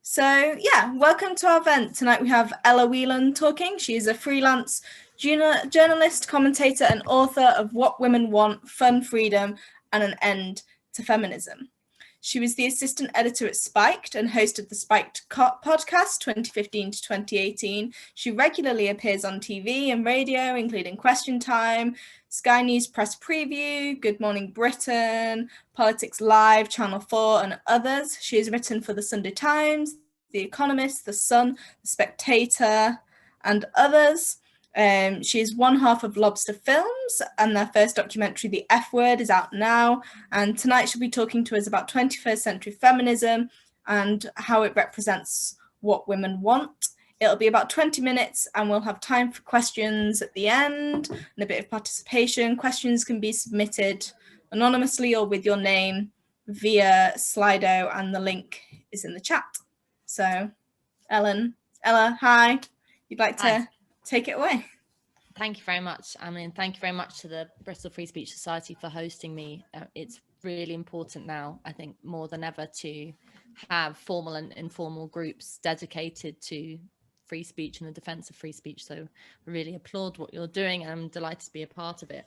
So yeah, welcome to our event. Tonight we have Ella Whelan talking. She is a freelance journalist, commentator and author of What Women Want, Fun, Freedom and an End to Feminism. She was the assistant editor at Spiked and hosted the Spiked podcast 2015 to 2018. She regularly appears on TV and radio, including Question Time, Sky News Press Preview, Good Morning Britain, Politics Live, Channel 4 and others. She has written for the Sunday Times, the Economist, the Sun, the Spectator and others. She is one half of Lobster Films, and their first documentary, The F Word, is out now. And tonight she'll be talking to us about 21st century feminism and how it represents what women want. It'll be about 20 minutes and we'll have time for questions at the end and a bit of participation. Questions can be submitted anonymously or with your name via Slido, and the link is in the chat. So, Ella, hi. You'd like to take it away? Thank you very much. I mean, thank you very much to the Bristol Free Speech Society for hosting me. It's really important now, I think, more than ever, to have formal and informal groups dedicated to free speech and the defense of free speech. So I really applaud what you're doing and I'm delighted to be a part of it.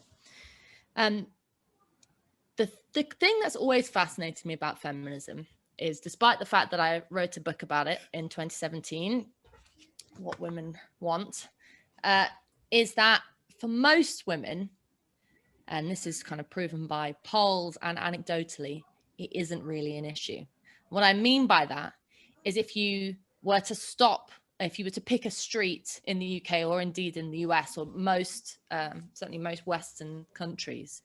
The thing that's always fascinated me about feminism is, despite the fact that I wrote a book about it in 2017, What Women Want, is that for most women, and this is kind of proven by polls and anecdotally, it isn't really an issue. What I mean by that is if you were to pick a street in the UK or indeed in the US or certainly most Western countries,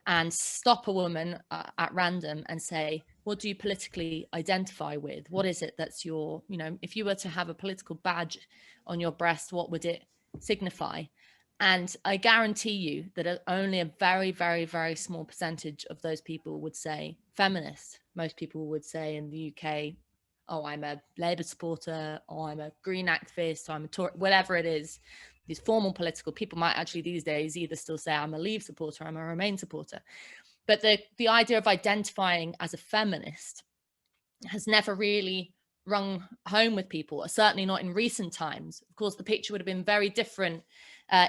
and stop a woman at random and say, what do you politically identify with? What is it that's your, if you were to have a political badge on your breast, what would it signify? And I guarantee you that only a very, very, very small percentage of those people would say feminist. Most people would say in the UK, oh, I'm a Labour supporter, or I'm a Green activist, or I'm a Tory, whatever it is. These formal political people might actually these days either still say I'm a Leave supporter, I'm a Remain supporter. But the idea of identifying as a feminist has never really rung home with people, certainly not in recent times. Of course, the picture would have been very different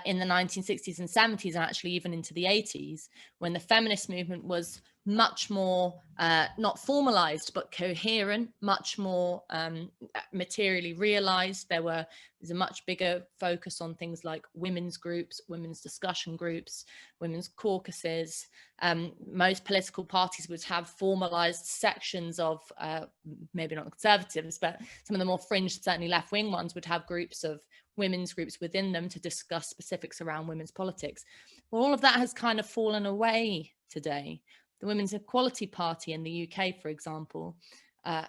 in the 1960s and 70s, and actually even into the 80s, when the feminist movement was much more not formalized but coherent, much more materially realized. There's a much bigger focus on things like women's groups, women's discussion groups, women's caucuses. Most political parties would have formalized sections of maybe not conservatives, but some of the more fringe, certainly left-wing ones, would have groups of women's groups within them to discuss specifics around women's politics. Well, all of that has kind of fallen away today. The Women's Equality Party in the UK, for example,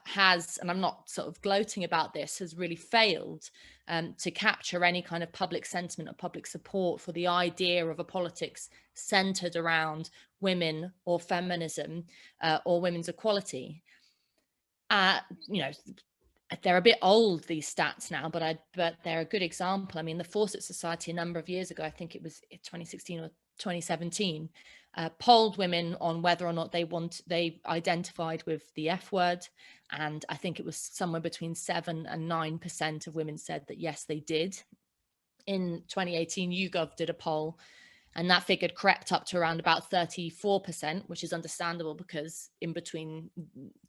has, and I'm not sort of gloating about this, has really failed to capture any kind of public sentiment or public support for the idea of a politics centered around women or feminism or women's equality. They're a bit old, these stats now, but they're a good example. I mean, the Fawcett Society a number of years ago, I think it was 2016 or 2017, polled women on whether or not they identified with the F word. And I think it was somewhere between 7 and 9% of women said that, yes, they did. In 2018, YouGov did a poll, and that figure crept up to around about 34%, which is understandable because in between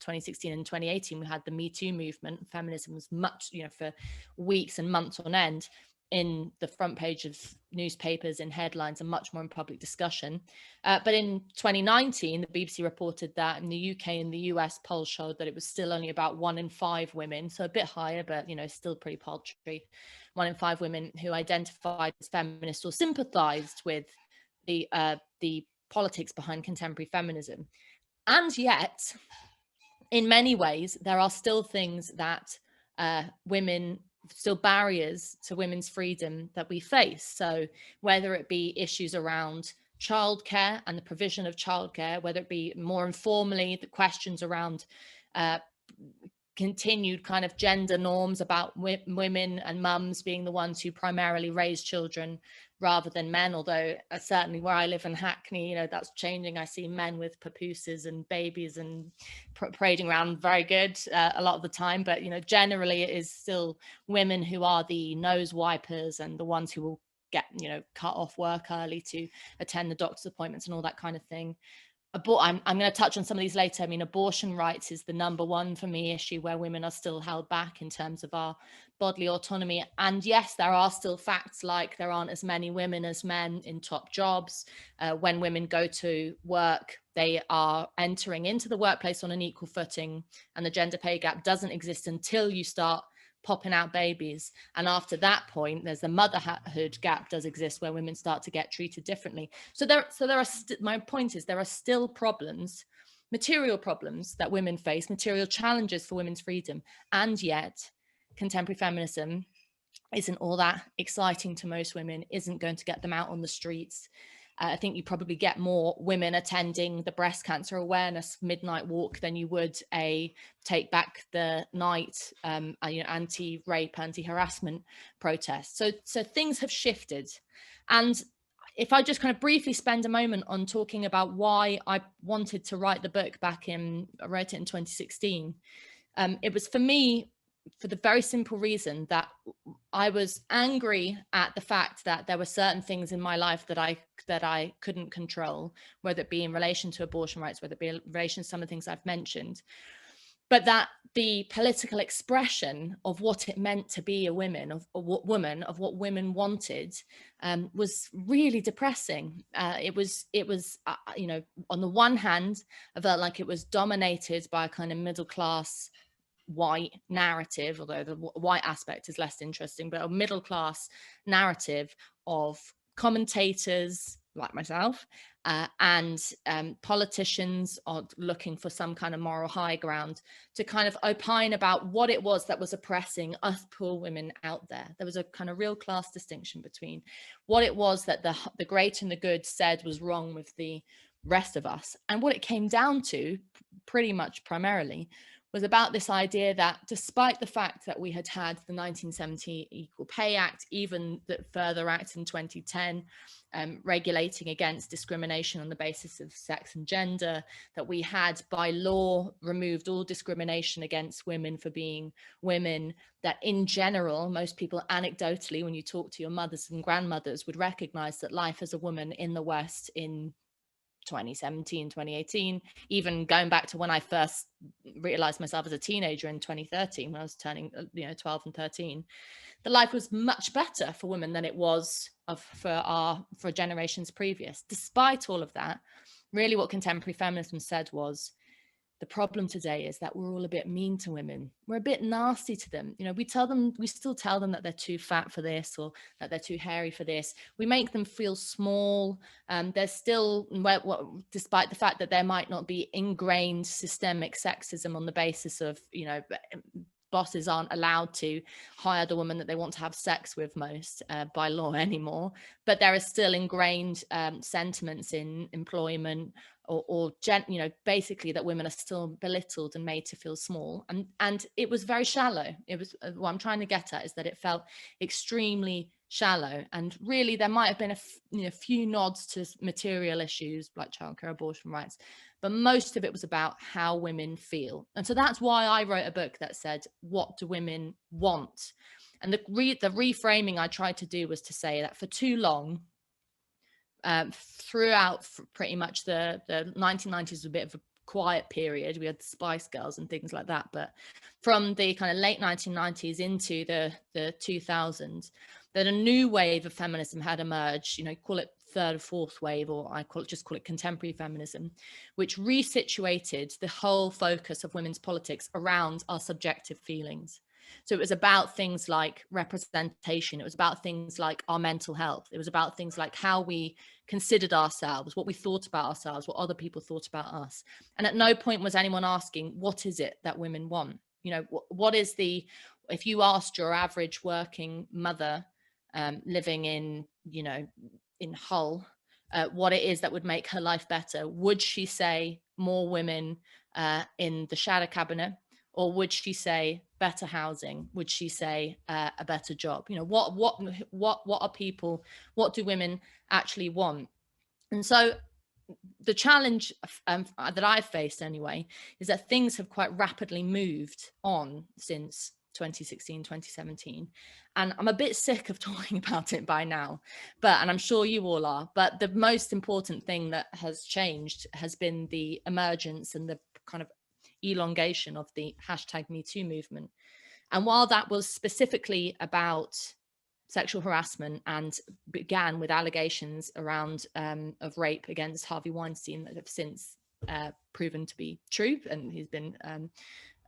2016 and 2018, we had the Me Too movement. Feminism was much, for weeks and months on end in the front page of newspapers, in headlines, and much more in public discussion. But in 2019, the BBC reported that in the UK and the US, polls showed that it was still only about 1 in 5 women, so a bit higher, but still pretty paltry. 1 in 5 women who identified as feminist or sympathized with the politics behind contemporary feminism. And yet, in many ways, there are still things that still barriers to women's freedom that we face. So whether it be issues around childcare and the provision of childcare, whether it be more informally, the questions around continued kind of gender norms about women and mums being the ones who primarily raise children rather than men, although certainly where I live in Hackney, you know, that's changing. I see men with papooses and babies and parading around very good a lot of the time, but you know, generally it is still women who are the nose wipers and the ones who will get, you know, cut off work early to attend the doctor's appointments and all that kind of thing. I'm going to touch on some of these later. I mean, abortion rights is the number one for me issue where women are still held back in terms of our bodily autonomy. And yes, there are still facts like there aren't as many women as men in top jobs. When women go to work, they are entering into the workplace on an equal footing, and the gender pay gap doesn't exist until you start popping out babies. And after that point, there's the motherhood gap does exist where women start to get treated differently. So there are my point is there are still problems, material problems that women face, material challenges for women's freedom. And yet contemporary feminism isn't all that exciting to most women, isn't going to get them out on the streets. I think you probably get more women attending the breast cancer awareness midnight walk than you would a take back the night, you know, anti-rape, anti-harassment protest. So things have shifted. And if I just kind of briefly spend a moment on talking about why I wanted to write the book I wrote it in 2016. It was for me, for the very simple reason that I was angry at the fact that there were certain things in my life that I couldn't control, whether it be in relation to abortion rights, whether it be in relation to some of the things I've mentioned, but that the political expression of what it meant to be a woman, of what women wanted, was really depressing. It was you know, on the one hand, I felt like it was dominated by a kind of middle class white narrative, although the white aspect is less interesting, but a middle class narrative of commentators like myself and politicians are looking for some kind of moral high ground to kind of opine about what it was that was oppressing us poor women out there. There was a kind of real class distinction between what it was that the great and the good said was wrong with the rest of us, and what it came down to pretty much primarily was about this idea that despite the fact that we had had the 1970 Equal Pay Act, even the further act in 2010, regulating against discrimination on the basis of sex and gender, that we had by law removed all discrimination against women for being women, that in general, most people anecdotally, when you talk to your mothers and grandmothers, would recognize that life as a woman in the West in 2017, 2018, even going back to when I first realized myself as a teenager in 2013, when I was turning 12 and 13, the life was much better for women than it was for generations previous. Despite all of that, really what contemporary feminism said was, the problem today is that we're all a bit mean to women. We're a bit nasty to them. You know, we still tell them that they're too fat for this or that they're too hairy for this. We make them feel small. There's still, despite the fact that there might not be ingrained systemic sexism on the basis of, you know, bosses aren't allowed to hire the woman that they want to have sex with most by law anymore, but there are still ingrained sentiments in employment or basically that women are still belittled and made to feel small, and it was very shallow. It was what I'm trying to get at is that it felt extremely shallow, and really there might have been a few nods to material issues like childcare, abortion rights, but most of it was about how women feel. And so that's why I wrote a book that said, what do women want? And the reframing I tried to do was to say that for too long, throughout pretty much the 1990s was a bit of a quiet period. We had the Spice Girls and things like that, but from the kind of late 1990s into the 2000s, that a new wave of feminism had emerged, call it third or fourth wave, or I call it contemporary feminism, which resituated the whole focus of women's politics around our subjective feelings. So it was about things like representation. It was about things like our mental health. It was about things like how we considered ourselves, what we thought about ourselves, what other people thought about us. And at no point was anyone asking, what is it that women want? What is if you asked your average working mother living in Hull, what it is that would make her life better, would she say more women in the shadow cabinet? Or would she say better housing? Would she say a better job? You know, what are people, what do women actually want? And so the challenge that I've faced anyway is that things have quite rapidly moved on since 2016, 2017. And I'm a bit sick of talking about it by now, and I'm sure you all are. But the most important thing that has changed has been the emergence and the kind of elongation of the #MeToo movement. And while that was specifically about sexual harassment and began with allegations around of rape against Harvey Weinstein that have since proven to be true, and he's been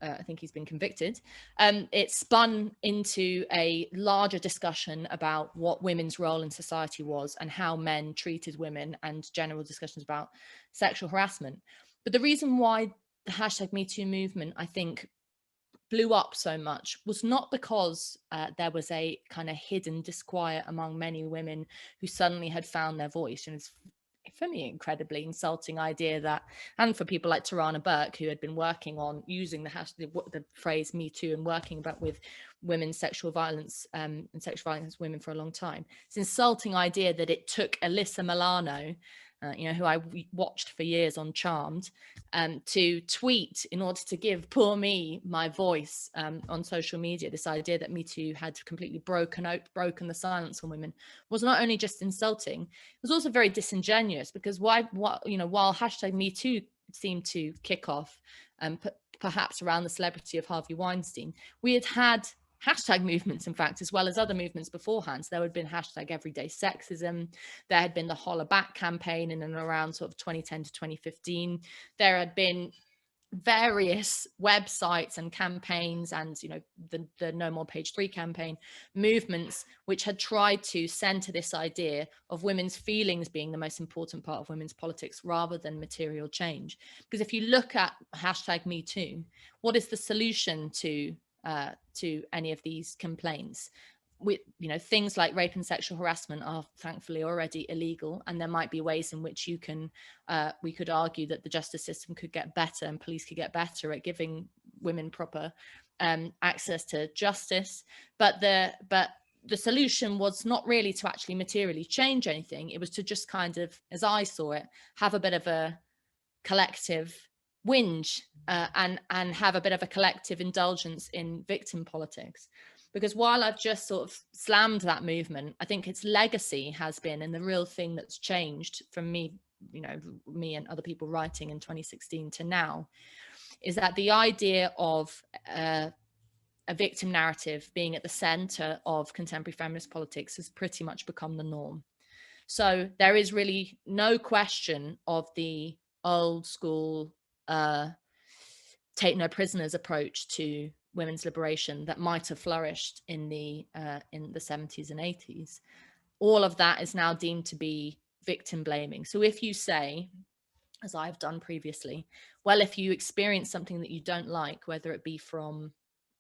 I think he's been convicted. It spun into a larger discussion about what women's role in society was and how men treated women, and general discussions about sexual harassment. But the reason why the #MeToo movement, I think, blew up so much was not because there was a kind of hidden disquiet among many women who suddenly had found their voice. And it's, for me, incredibly insulting idea that, and for people like Tarana Burke, who had been working on using the phrase Me Too and working about with women's sexual violence and sexual violence against women for a long time, it's an insulting idea that it took Alyssa Milano, who I watched for years on Charmed, to tweet in order to give poor me my voice on social media. This idea that Me Too had completely broken the silence on women was not only just insulting, it was also very disingenuous, because while #MeToo seemed to kick off, perhaps around the celebrity of Harvey Weinstein, we had hashtag movements, in fact, as well as other movements beforehand. So there had been #Everyday Sexism. There had been the Holler Back campaign in and around sort of 2010 to 2015. There had been various websites and campaigns, and the No More Page 3 campaign, movements which had tried to center this idea of women's feelings being the most important part of women's politics rather than material change. Because if you look at #MeToo, what is the solution to any of these complaints? Things like rape and sexual harassment are thankfully already illegal, and there might be ways in which we could argue that the justice system could get better and police could get better at giving women proper access to justice. But the solution was not really to actually materially change anything. It was to just kind of, as I saw it, have a bit of a collective whinge and have a bit of a collective indulgence in victim politics. Because while I've just sort of slammed that movement, I think its legacy has been, and the real thing that's changed from me and other people writing in 2016 to now, is that the idea of a victim narrative being at the center of contemporary feminist politics has pretty much become the norm. So there is really no question of the old school take no prisoners approach to women's liberation that might have flourished in the 70s and 80s. All of that is now deemed to be victim blaming. So if you say, as I've done previously, well, if you experience something that you don't like, whether it be from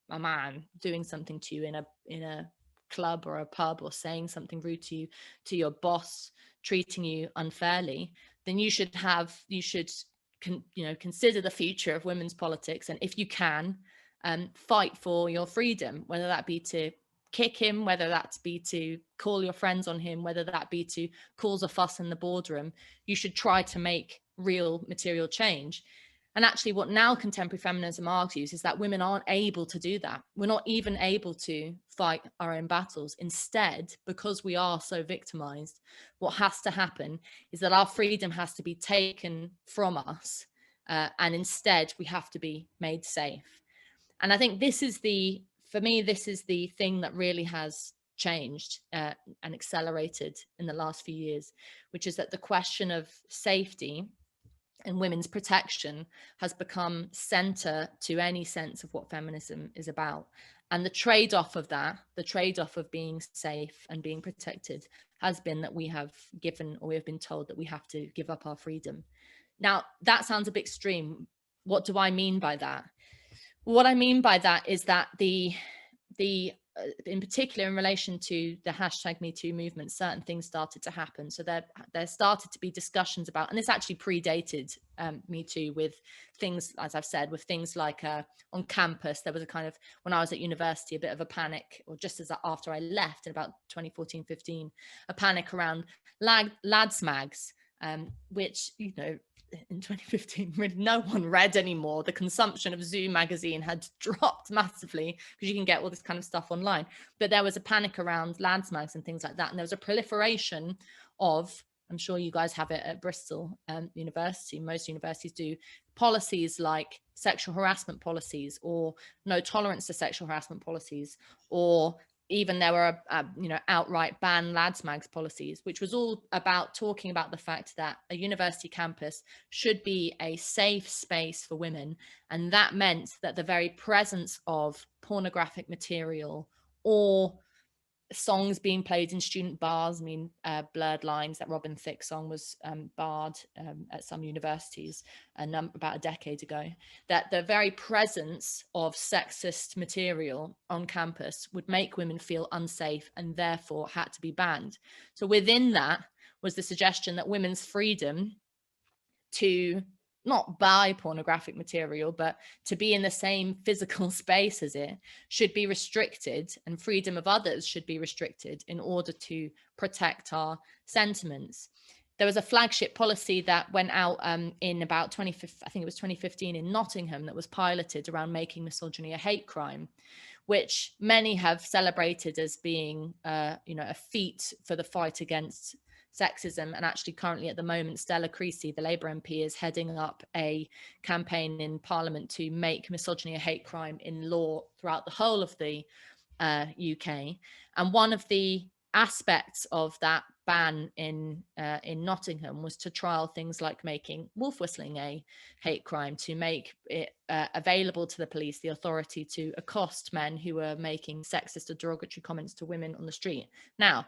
a man doing something to you in a club or a pub, or saying something rude to you, to your boss, treating you unfairly, then you should consider the future of women's politics, and if you can, fight for your freedom, whether that be to kick him, whether that be to call your friends on him, whether that be to cause a fuss in the boardroom. You should try to make real material change. And actually what now contemporary feminism argues is that women aren't able to do that. We're not even able to fight our own battles. Instead, because we are so victimized, what has to happen is that our freedom has to be taken from us, and instead we have to be made safe. And I think for me, this is the thing that really has changed and accelerated in the last few years, which is that the question of safety and women's protection has become center to any sense of what feminism is about. And the trade-off of that, the trade-off of being safe and being protected, has been that we have been told that we have to give up our freedom. Now, that sounds a bit extreme. What do I mean by that? What I mean by that is that the in particular in relation to the #MeToo movement, certain things started to happen. So there started to be discussions about, and this actually predated Me Too, with things, as I've said, with things like on campus, there was a kind of, when I was at university, a bit of a panic, or just as after I left in about 2014-15, a panic around lads mags, which, you know, in 2015 really no one read anymore. The consumption of Zoo magazine had dropped massively because you can get all this kind of stuff online, but there was a panic around lads mags and things like that, and there was a proliferation of, I'm sure you guys have it at Bristol University, most universities do, policies like sexual harassment policies, or no tolerance to sexual harassment policies, or even there were you know, outright ban lads mags policies, which was all about talking about the fact that a university campus should be a safe space for women, and that meant that the very presence of pornographic material or songs being played in student bars, I mean, Blurred Lines, that Robin Thicke song, was barred at some universities about a decade ago, that the very presence of sexist material on campus would make women feel unsafe and therefore had to be banned. So within that was the suggestion that women's freedom to not buy pornographic material, but to be in the same physical space as it, should be restricted, and freedom of others should be restricted in order to protect our sentiments. There was a flagship policy that went out in about 2015 in Nottingham, that was piloted around making misogyny a hate crime, which many have celebrated as being you know, a feat for the fight against sexism. And actually currently at the moment, Stella Creasy, the Labour MP, is heading up a campaign in Parliament to make misogyny a hate crime in law throughout the whole of the UK. And one of the aspects of that ban in Nottingham was to trial things like making wolf whistling a hate crime, to make it available to the police the authority to accost men who were making sexist or derogatory comments to women on the street. Now,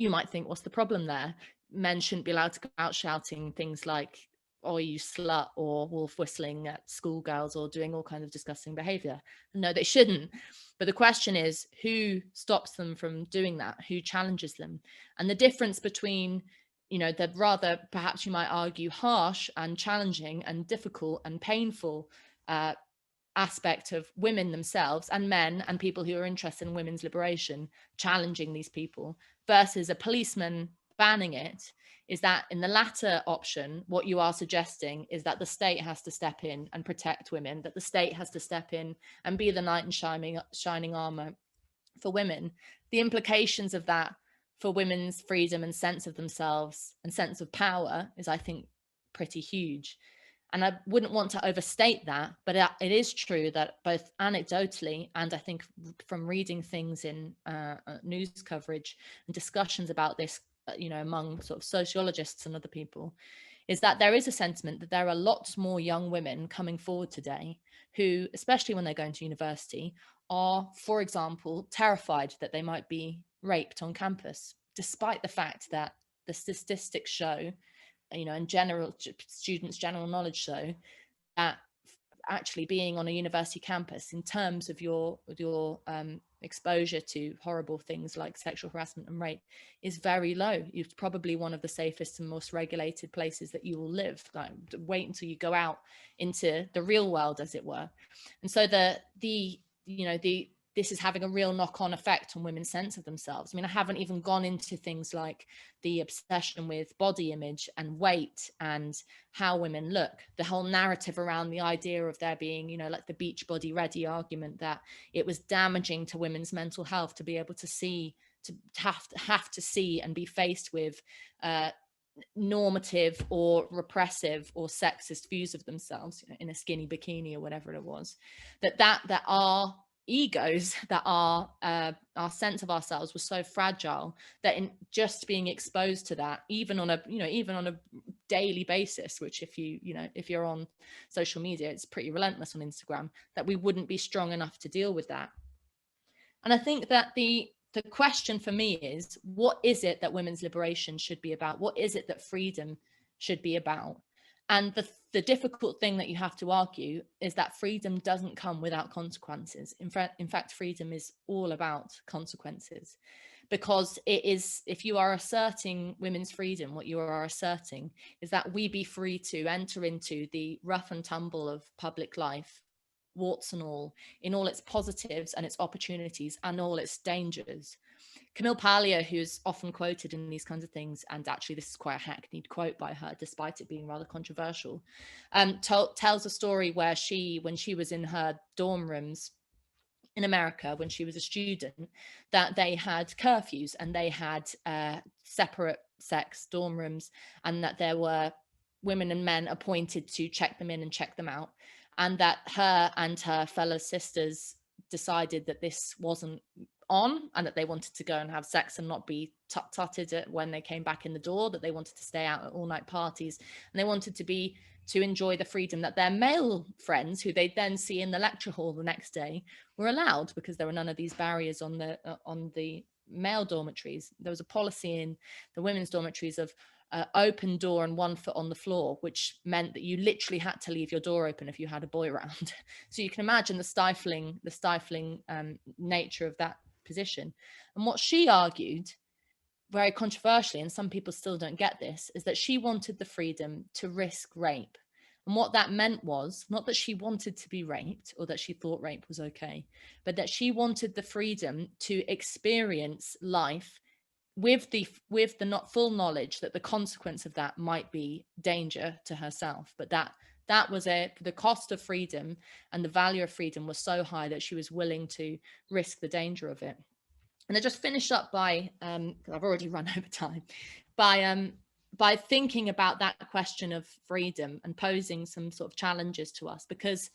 you might think, what's the problem there? Men shouldn't be allowed to go out shouting things like, "Oh, you slut," or wolf whistling at schoolgirls, or doing all kinds of disgusting behavior. No, they shouldn't. But the question is, who stops them from doing that? Who challenges them? And the difference between, you know, the rather, perhaps you might argue, harsh and challenging and difficult and painful aspect of women themselves and men and people who are interested in women's liberation challenging these people, versus a policeman banning it, is that in the latter option, what you are suggesting is that the state has to step in and protect women, that the state has to step in and be the knight in shining armor for women. The implications of that for women's freedom and sense of themselves and sense of power is, I think, pretty huge. And I wouldn't want to overstate that, but it is true that both anecdotally and I think from reading things in news coverage and discussions about this, you know, among sort of sociologists and other people, is that there is a sentiment that there are lots more young women coming forward today who, especially when they're going to university, are, for example, terrified that they might be raped on campus, despite the fact that the statistics show, you know, and students' general knowledge show that actually being on a university campus, in terms of your exposure to horrible things like sexual harassment and rape, is very low. It's probably one of the safest and most regulated places that you will live. Like, wait until you go out into the real world, as it were. And so this is having a real knock-on effect on women's sense of themselves. I mean, I haven't even gone into things like the obsession with body image and weight and how women look, the whole narrative around the idea of there being, you know, like the beach body ready argument, that it was damaging to women's mental health to be able to see, to have to see and be faced with normative or repressive or sexist views of themselves, you know, in a skinny bikini or whatever it was, that our egos, that our sense of ourselves was so fragile that in just being exposed to that, even on a daily basis, which if you're on social media, it's pretty relentless on Instagram, that we wouldn't be strong enough to deal with that. And I think that the question for me is, what is it that women's liberation should be about? What is it that freedom should be about? And the difficult thing that you have to argue is that freedom doesn't come without consequences. In fact, freedom is all about consequences, because it is, if you are asserting women's freedom, what you are asserting is that we be free to enter into the rough and tumble of public life, warts and all, in all its positives and its opportunities and all its dangers. Camille Paglia, who's often quoted in these kinds of things, and actually this is quite a hackneyed quote by her, despite it being rather controversial, tells a story where when she was in her dorm rooms in America, when she was a student, that they had curfews and they had separate sex dorm rooms, and that there were women and men appointed to check them in and check them out, and that her and her fellow sisters decided that this wasn't on, and that they wanted to go and have sex and not be tutted when they came back in the door, that they wanted to stay out at all-night parties, and they wanted to enjoy the freedom that their male friends, who they'd then see in the lecture hall the next day, were allowed, because there were none of these barriers on the male dormitories. There was a policy in the women's dormitories of open door and 1 foot on the floor, which meant that you literally had to leave your door open if you had a boy around. So you can imagine the stifling nature of that position. And what she argued, very controversially, and some people still don't get this, is that she wanted the freedom to risk rape. And what that meant was not that she wanted to be raped or that she thought rape was okay, but that she wanted the freedom to experience life with the not full knowledge that the consequence of that might be danger to herself, but that was the cost of freedom, and the value of freedom was so high that she was willing to risk the danger of it. And I just finish up by, I've already run over time, by thinking about that question of freedom and posing some sort of challenges to us, because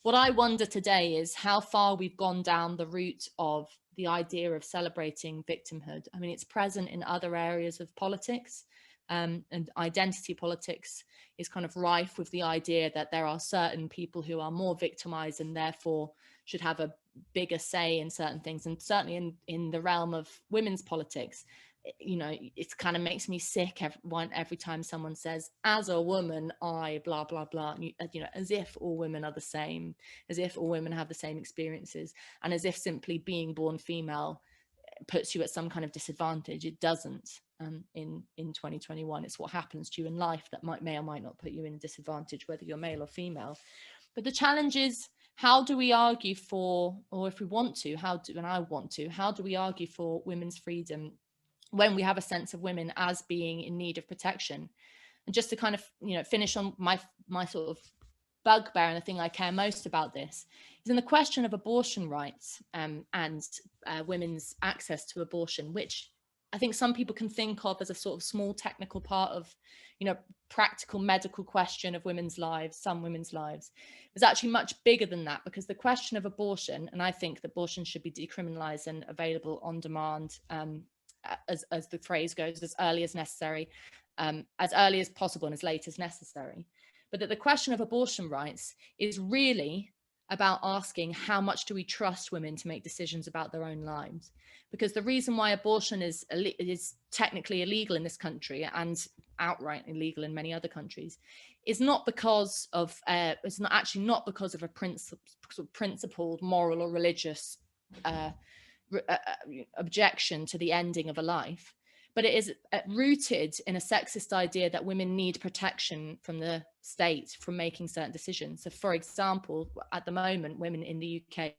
what I wonder today is how far we've gone down the route of the idea of celebrating victimhood. I mean, it's present in other areas of politics, and identity politics is kind of rife with the idea that there are certain people who are more victimized and therefore should have a bigger say in certain things. And certainly in the realm of women's politics, you know, it kind of makes me sick every time someone says, as a woman, I blah, blah, blah, and you know, as if all women are the same, as if all women have the same experiences, and as if simply being born female puts you at some kind of disadvantage. It doesn't. In 2021, it's what happens to you in life that may or might not put you in a disadvantage, whether you're male or female. But the challenge is, how do we argue for, or if we want to, how do we argue for women's freedom when we have a sense of women as being in need of protection? And just to kind of, you know, finish on my sort of bugbear, and the thing I care most about this is in the question of abortion rights, and women's access to abortion, which I think some people can think of as a sort of small technical part of, you know, practical medical question of women's lives, some women's lives. It's actually much bigger than that, because the question of abortion, and I think that abortion should be decriminalized and available on demand, as the phrase goes, as early as necessary, as early as possible and as late as necessary. But that the question of abortion rights is really about asking, how much do we trust women to make decisions about their own lives? Because the reason why abortion is technically illegal in this country and outright illegal in many other countries is not because of it's not actually not because of a principled moral or religious objection to the ending of a life, but it is rooted in a sexist idea that women need protection from the state from making certain decisions. So, for example, at the moment, women in the UK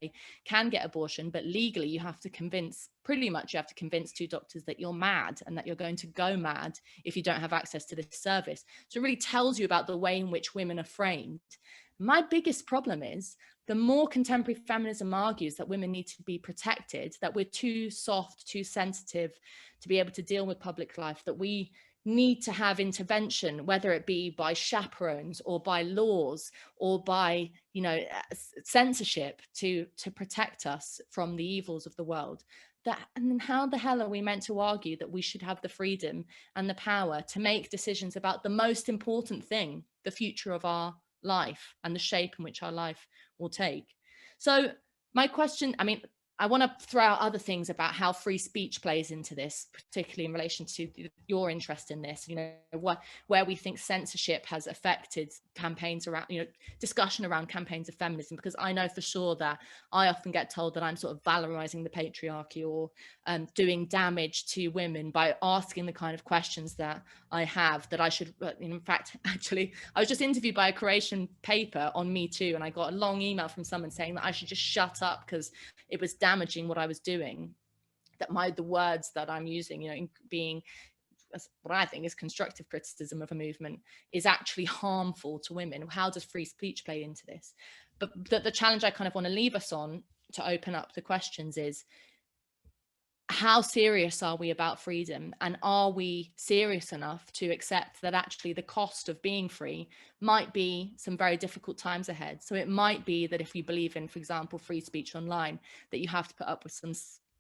can get abortion, but legally you have to convince 2 doctors that you're mad and that you're going to go mad if you don't have access to this service. So it really tells you about the way in which women are framed. My biggest problem is the more contemporary feminism argues that women need to be protected, that we're too soft, too sensitive to be able to deal with public life, that we need to have intervention, whether it be by chaperones or by laws or by, you know, censorship to protect us from the evils of the world. And then how the hell are we meant to argue that we should have the freedom and the power to make decisions about the most important thing, the future of our life and the shape in which our life will take? So my question, I mean, I want to throw out other things about how free speech plays into this, particularly in relation to your interest in this, where we think censorship has affected campaigns around, discussion around campaigns of feminism, because I know for sure that I often get told that I'm sort of valorizing the patriarchy or doing damage to women by asking the kind of questions that I have, that I should, in fact, actually, I was just interviewed by a Croatian paper on Me Too, and I got a long email from someone saying that I should just shut up because it was damaging what I was doing, that the words that I'm using, being what I think is constructive criticism of a movement, is actually harmful to women. How does free speech play into this? But the challenge I kind of want to leave us on, to open up the questions, is how serious are we about freedom? And are we serious enough to accept that actually the cost of being free might be some very difficult times ahead? So it might be that if you believe in, for example, free speech online, that you have to put up with some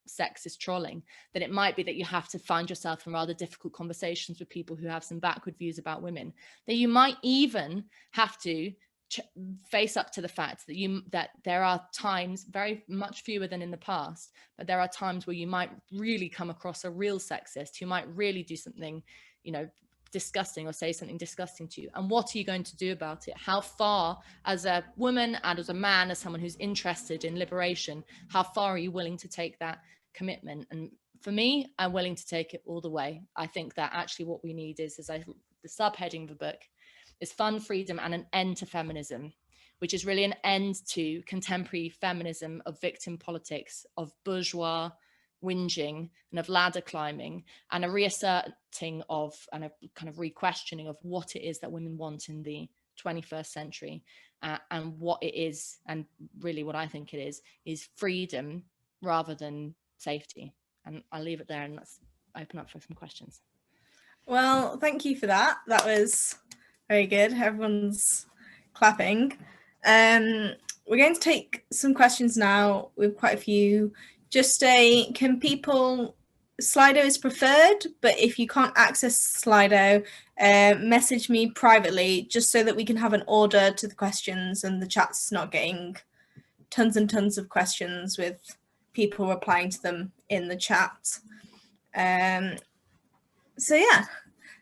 sexist trolling, that it might be that you have to find yourself in rather difficult conversations with people who have some backward views about women, that you might even have to face up to the fact that there are times, very much fewer than in the past, but there are times where you might really come across a real sexist who might really do something, disgusting, or say something disgusting to you. And what are you going to do about it? How far, as a woman and as a man, as someone who's interested in liberation, how far are you willing to take that commitment? And for me, I'm willing to take it all the way. I think that actually what we need is the subheading of the book is fun, freedom, and an end to feminism, which is really an end to contemporary feminism of victim politics, of bourgeois whinging, and of ladder climbing, and a reasserting of, and a kind of re-questioning of what it is that women want in the 21st century, and what it is, and really what I think it is freedom rather than safety. And I'll leave it there, and let's open up for some questions. Well, thank you for that. That was very good. Everyone's clapping. We're going to take some questions now. We've quite a few. Just can people, Slido is preferred, but if you can't access Slido, message me privately, just so that we can have an order to the questions and the chat's not getting tons and tons of questions with people replying to them in the chat. So yeah,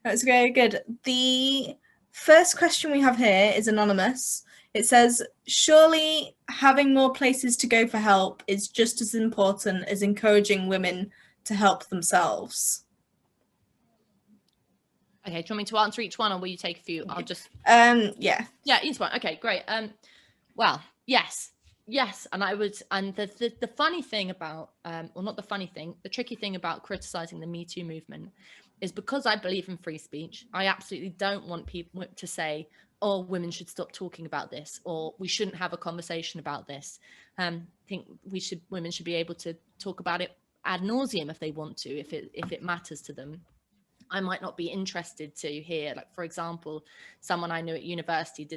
that's very good. The first question we have here is anonymous. It says, surely having more places to go for help is just as important as encouraging women to help themselves. Okay, do you want me to answer each one, or will you take a few? I'll just... Yeah, each one. Okay, great. Well, yes. And the funny thing about, or not the funny thing, the tricky thing about criticizing the Me Too movement is, because I believe in free speech, I absolutely don't want people to say, oh, women should stop talking about this, or we shouldn't have a conversation about this. I think women should be able to talk about it ad nauseum if they want to, if it matters to them. I might not be interested to hear, like, for example, someone I knew at university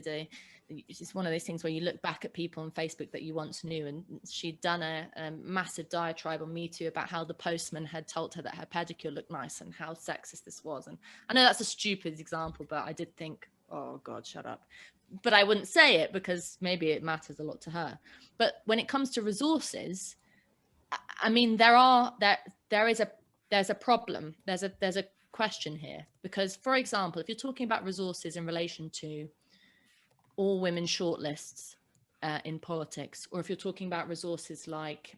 it's one of those things where you look back at people on Facebook that you once knew, and she'd done a massive diatribe on Me Too about how the postman had told her that her pedicure looked nice and how sexist this was. And I know that's a stupid example, but I did think, oh God, shut up. But I wouldn't say it because maybe it matters a lot to her. But when it comes to resources, I mean, there's a problem. There's a question here, because, for example, if you're talking about resources in relation to all women shortlists in politics, or if you're talking about resources like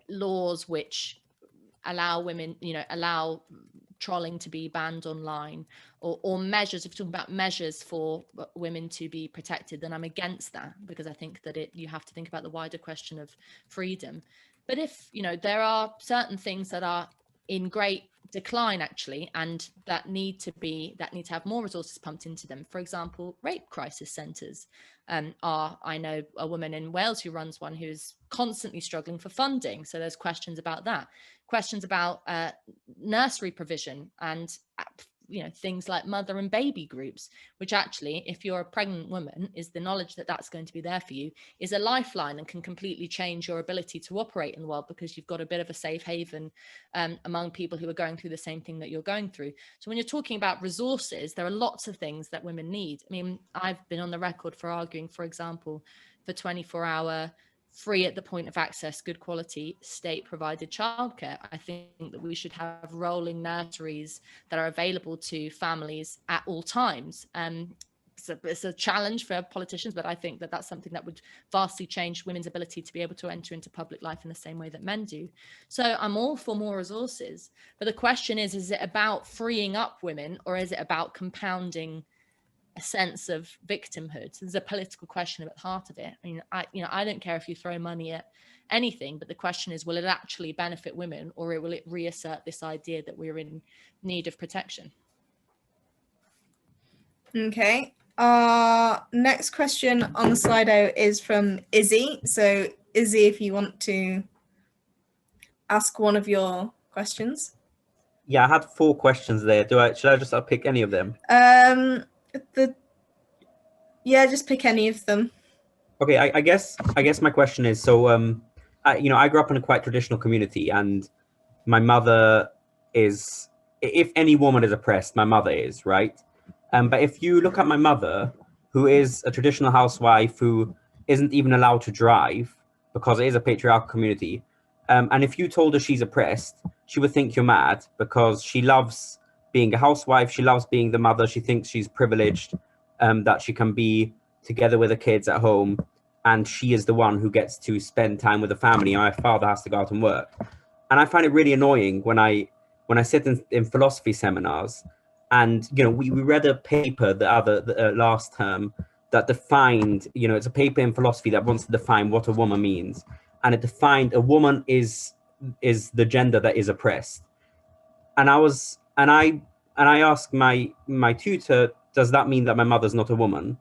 laws which allow women, allow trolling to be banned online, or measures, if you're talking about measures for women to be protected, then I'm against that, because I think that you have to think about the wider question of freedom. But if, there are certain things that are in great decline, actually, and that need to have more resources pumped into them. For example, rape crisis centres. I know a woman in Wales who runs one who's constantly struggling for funding. So there's questions about that. Questions about nursery provision and things like mother and baby groups, which actually, if you're a pregnant woman, is the knowledge that that's going to be there for you is a lifeline and can completely change your ability to operate in the world, because you've got a bit of a safe haven among people who are going through the same thing that you're going through. So when you're talking about resources, there are lots of things that women need. I mean, I've been on the record for arguing, for example, for 24-hour, free at the point of access, good quality, state-provided childcare. I think that we should have rolling nurseries that are available to families at all times. It's a challenge for politicians, but I think that that's something that would vastly change women's ability to be able to enter into public life in the same way that men do. So I'm all for more resources, but the question is it about freeing up women, or is it about compounding a sense of victimhood? There's a political question at the heart of it. I mean, I don't care if you throw money at anything, but the question is, will it actually benefit women, or will it reassert this idea that we're in need of protection? Okay. Next question on the Slido is from Izzy. So Izzy, if you want to ask one of your questions. Yeah, I had 4 questions there. Should I just pick any of them? Just pick any of them. Okay, I guess my question is, so I grew up in a quite traditional community, and my mother is, if any woman is oppressed, my mother is, right? But if you look at my mother, who is a traditional housewife who isn't even allowed to drive because it is a patriarchal community, and if you told her she's oppressed, she would think you're mad, because she loves being a housewife, she loves being the mother, she thinks she's privileged, that she can be together with the kids at home, and she is the one who gets to spend time with the family, and my father has to go out and work. And I find it really annoying when I sit in philosophy seminars, and we read a paper the last term that defined, it's a paper in philosophy that wants to define what a woman means, and it defined a woman is the gender that is oppressed. And I asked my tutor, does that mean that my mother's not a woman?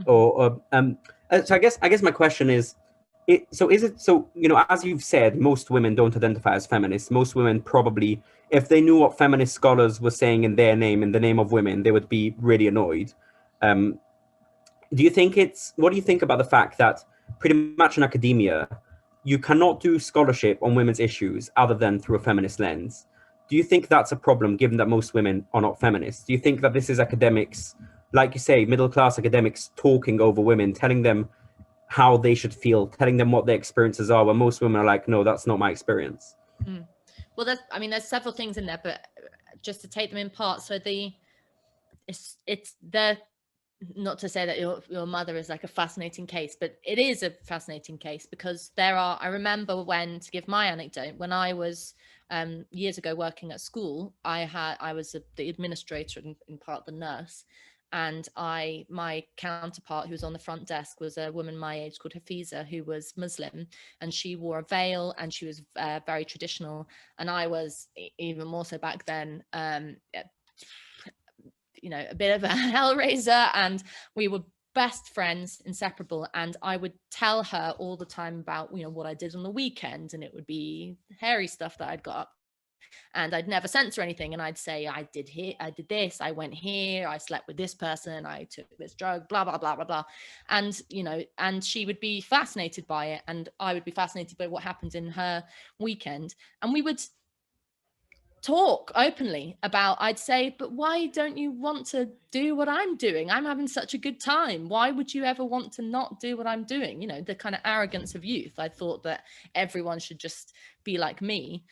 Or so I guess my question is, as you've said, most women don't identify as feminists. Most women probably, if they knew what feminist scholars were saying in their name, in the name of women, they would be really annoyed. What do you think about the fact that pretty much in academia, you cannot do scholarship on women's issues other than through a feminist lens? Do you think that's a problem, given that most women are not feminists? Do you think that this is academics, like you say, middle-class academics talking over women, telling them how they should feel, telling them what their experiences are, when most women are like, no, that's not my experience? Well, there's several things in there, but just to take them in part. So it's not to say that your mother is like a fascinating case, but it is a fascinating case, because I remember to give my anecdote, when I was years ago working at school, I was the administrator and in part the nurse, and my counterpart, who was on the front desk, was a woman my age called Hafiza, who was Muslim, and she wore a veil, and she was very traditional, and I was even more so back then, a bit of a hellraiser, and we were best friends, inseparable, and I would tell her all the time about what I did on the weekend, and it would be hairy stuff that I'd got up, and I'd never censor anything, and I'd say, I did this, I went here, I slept with this person, I took this drug, blah blah blah blah blah, and and she would be fascinated by it, and I would be fascinated by what happened in her weekend, and we would talk openly about, I'd say, but why don't you want to do what I'm doing? I'm having such a good time. Why would you ever want to not do what I'm doing? The kind of arrogance of youth. I thought that everyone should just be like me.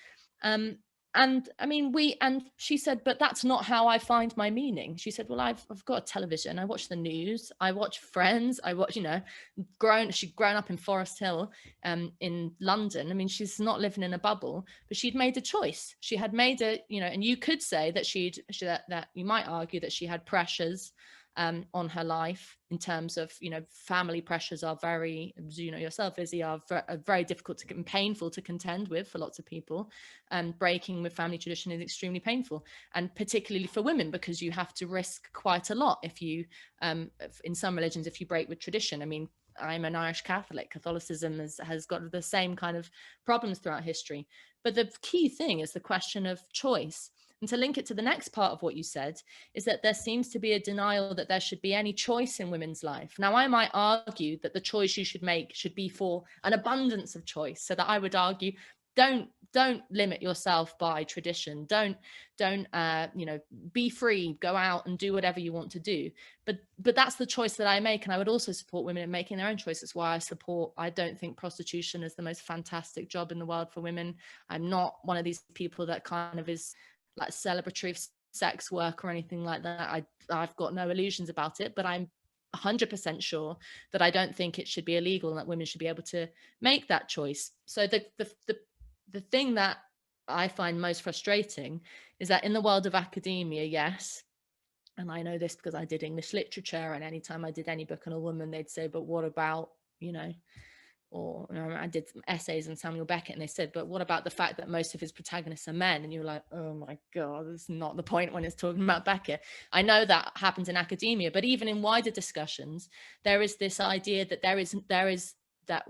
And I mean, and she said, but that's not how I find my meaning. She said, well, I've got a television. I watch the news. I watch Friends. I watch, she'd grown up in Forest Hill, in London. I mean, she's not living in a bubble, but she'd made a choice. She had made and you could say that that you might argue that she had pressures on her life, in terms of, family pressures are very, yourself, Izzy, are very difficult and painful to contend with for lots of people. And breaking with family tradition is extremely painful, and particularly for women, because you have to risk quite a lot if you, in some religions, if you break with tradition. I mean, I'm an Irish Catholic. Catholicism has got the same kind of problems throughout history. But the key thing is the question of choice. And to link it to the next part of what you said, is that there seems to be a denial that there should be any choice in women's life. Now, I might argue that the choice you should make should be for an abundance of choice. So that I would argue don't limit yourself by tradition. Don't be free, go out and do whatever you want to do. But that's the choice that I make. And I would also support women in making their own choices. Why I don't think prostitution is the most fantastic job in the world for women. I'm not one of these people that kind of is like celebratory sex work or anything like that. I've got no illusions about it, but I'm 100% sure that I don't think it should be illegal and that women should be able to make that choice. So the thing that I find most frustrating is that in the world of academia, yes, and I know this because I did English literature, and anytime I did any book on a woman, they'd say, but what about, or I did some essays on Samuel Beckett, and they said, but what about the fact that most of his protagonists are men? And you're like, oh my God, that's not the point when it's talking about Beckett. I know that happens in academia, but even in wider discussions, there is this idea that there is that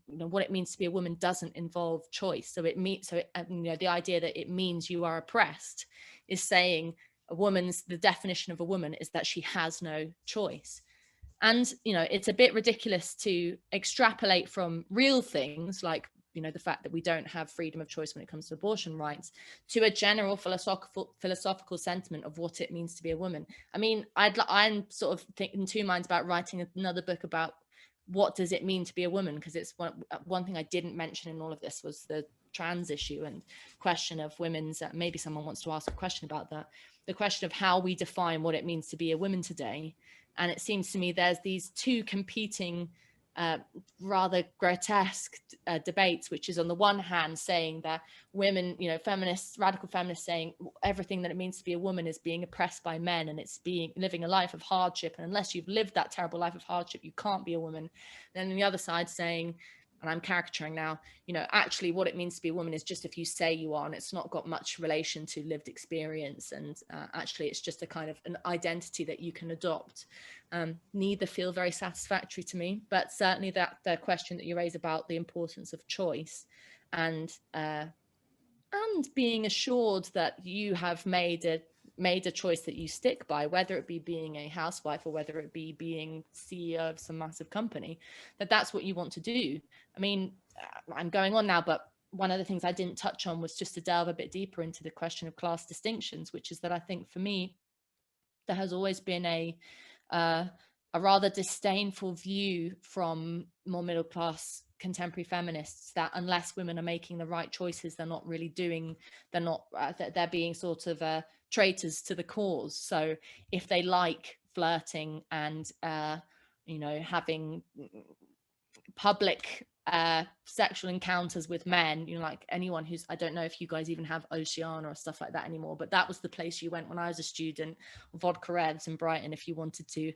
what it means to be a woman doesn't involve choice. So the idea that it means you are oppressed is saying the definition of a woman is that she has no choice. And it's a bit ridiculous to extrapolate from real things like the fact that we don't have freedom of choice when it comes to abortion rights to a general philosophical sentiment of what it means to be a woman. I mean, I'm sort of in two minds about writing another book about what does it mean to be a woman, because it's one thing I didn't mention in all of this was the trans issue and question of women's, maybe someone wants to ask a question about that, the question of how we define what it means to be a woman today. And it seems to me there's these two competing rather grotesque debates, which is on the one hand saying that women, radical feminists saying everything that it means to be a woman is being oppressed by men, and it's living a life of hardship, and unless you've lived that terrible life of hardship, you can't be a woman. And then on the other side saying, and I'm caricaturing now, actually what it means to be a woman is just if you say you are, and it's not got much relation to lived experience, and actually it's just a kind of an identity that you can adopt. Neither feel very satisfactory to me, but certainly that the question that you raise about the importance of choice and being assured that you have made a choice that you stick by, whether it be being a housewife or whether it be being CEO of some massive company, that's what you want to do. I mean, I'm going on now, but one of the things I didn't touch on was just to delve a bit deeper into the question of class distinctions, which is that I think for me, there has always been a rather disdainful view from more middle class contemporary feminists that unless women are making the right choices, they're being sort of traitors to the cause. So if they like flirting and having public sexual encounters with men, like anyone who's, I don't know if you guys even have Oceana or stuff like that anymore, but that was the place you went when I was a student, Vodka Reds in Brighton, if you wanted to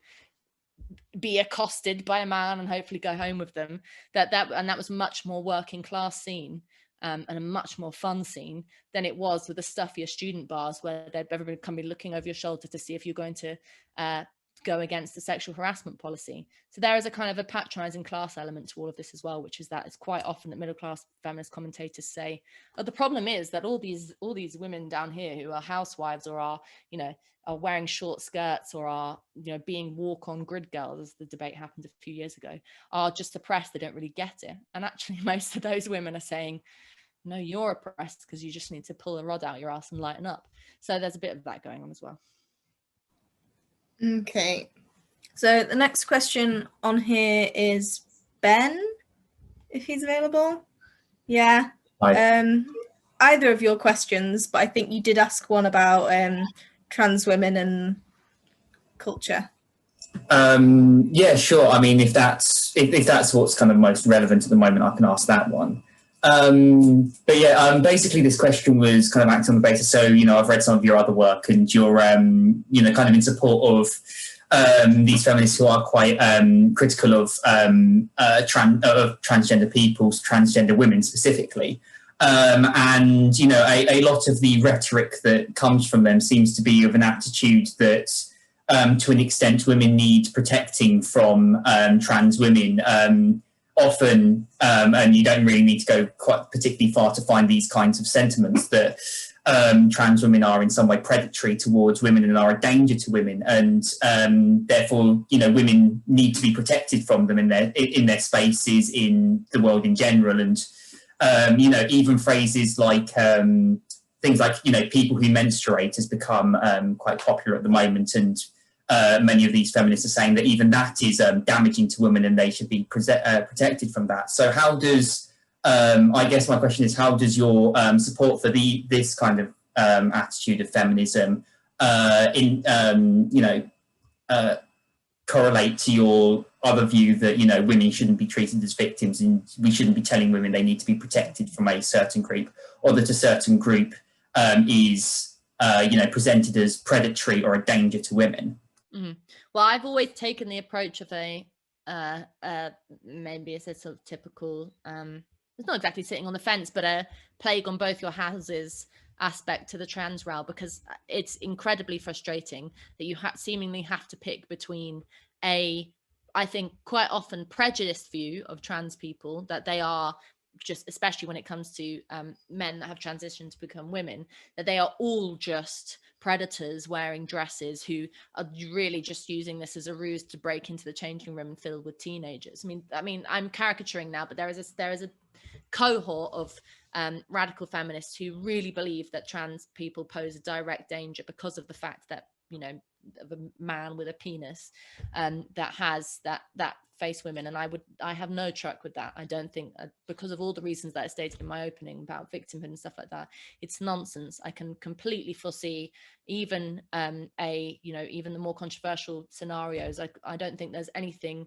be accosted by a man and hopefully go home with them. That was much more working class scene and a much more fun scene than it was with the stuffier student bars where everybody can be looking over your shoulder to see if you're going to go against the sexual harassment policy. So there is a kind of a patronizing class element to all of this as well, which is that it's quite often that middle class feminist commentators say, oh, the problem is that all these women down here who are housewives or are wearing short skirts or are being walk-on grid girls, as the debate happened a few years ago, are just oppressed. They don't really get it. And actually most of those women are saying, no, you're oppressed because you just need to pull a rod out your ass and lighten up. So there's a bit of that going on as well. Okay, so the next question on here is Ben, if he's available. Yeah. Hi. Either of your questions, but I think you did ask one about trans women and culture. Yeah, sure. I mean, if that's what's kind of most relevant at the moment, I can ask that one. But yeah, basically this question was kind of acting on the basis. So, I've read some of your other work and you're, kind of in support of these feminists who are quite critical of transgender people, transgender women specifically. And, a lot of the rhetoric that comes from them seems to be of an attitude that to an extent women need protecting from trans women. Often, and you don't really need to go quite particularly far to find these kinds of sentiments, that trans women are in some way predatory towards women and are a danger to women, and therefore, women need to be protected from them in their spaces, in the world in general. And Even phrases like things like, people who menstruate has become quite popular at the moment. And many of these feminists are saying that even that is damaging to women and they should be protected from that. So how does, I guess my question is, how does your support for this kind of attitude of feminism correlate to your other view that, women shouldn't be treated as victims and we shouldn't be telling women they need to be protected from a certain group, or that a certain group is, presented as predatory or a danger to women? Mm-hmm. Well, I've always taken the approach of maybe it's a sort of typical, it's not exactly sitting on the fence, but a plague on both your houses aspect to the trans row, because it's incredibly frustrating that you seemingly have to pick between I think quite often prejudiced view of trans people, that they are just, especially when it comes to men that have transitioned to become women, that they are all just predators wearing dresses who are really just using this as a ruse to break into the changing room filled with teenagers. I mean, I'm caricaturing now, but there is a cohort of radical feminists who really believe that trans people pose a direct danger because of the fact that, of a man with a penis that has that face women. And I have no truck with that. I don't think, because of all the reasons that I stated in my opening about victimhood and stuff like that, it's nonsense. I can completely foresee even even the more controversial scenarios. I don't think there's anything